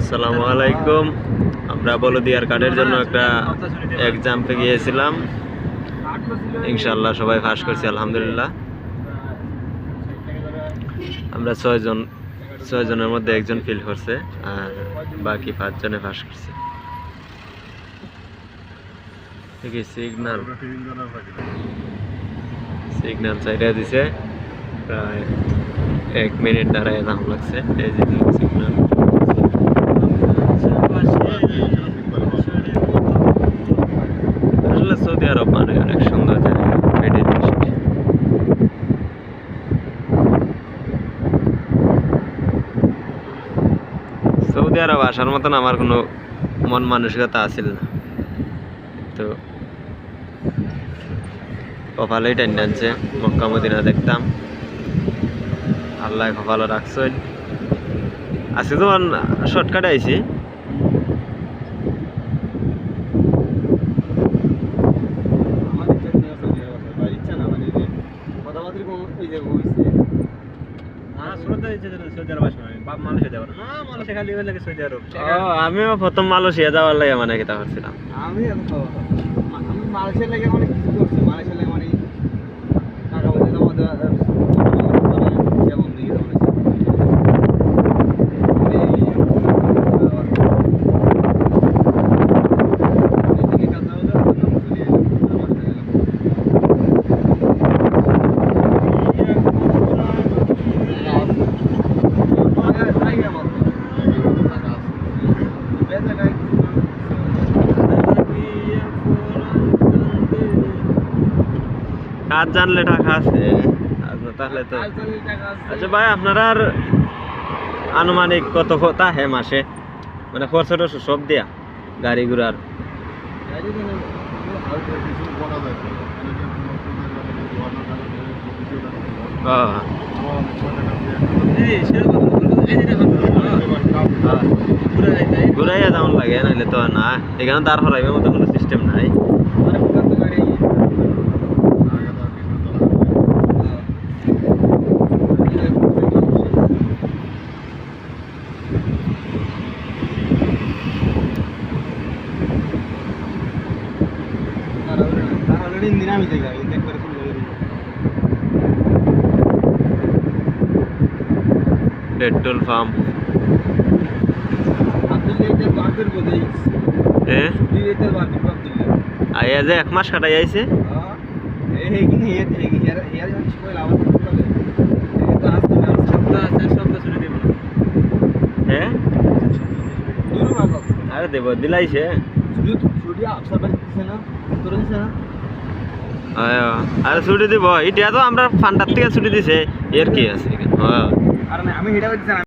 আসসালামু আলাইকুম। আমরা বলদিয়ার কার্ডের জন্য একটা এক্সামে গিয়েছিলাম। ইনশাআল্লাহ সবাই পাস করছি, আলহামদুলিল্লাহ। আমরা ছয়জনের মধ্যে একজন ফেল করছে আর বাকি 5 জনে পাস করছে। সিগন্যাল চাইটা দিছে, প্রায় 1 মিনিট দাঁড়ায় দাম লাগছে। এই যে সিগন্যাল আসলে সৌদি আরব মানে অনেক সুন্দর জায়গা। সৌদি আরব আসার মতন আমার কোনো মন মানসিকতা আছিল না, তো কপালেই টাইন টানছে। মক্কা মদিনা দেখতাম, আল্লাহ কপালে রাখছেন। আজকে যখন শর্টকাটে আইছি, আমিও প্রথম মালয়েশিয়া যাওয়ার লাগে মানে কিতা করছিলাম। আমি মালয়েশিয়ার লাগে অনেক কিছু করছি। মালয়েশিয়ার লাগে মানে টাকা পয়সা জমা দেওয়া যেমন দিকে কাজ জানলে টাকা আছে, তাহলে তো আচ্ছা ভাই, আপনার আর আনুমানিক কত কথা হে মাসে, মানে খরচ টরচ সব দিয়া গাড়ি ঘোড়ার? ঘুরাইয়া যেমন লাগে, নাহলে তো না এখানে তার হরাইবার মতো কোনো সিস্টেম নাই। পেট্রোল পাম্প আইয়া যে 1 মাস কাটাই আইছে। হ্যাঁ আরে দেব দিলাইছে, আরে ছুটি দিব। এটা তো আমরা ফান্ডার থেকে ছুটি দিছে, এর কি আছে? আমি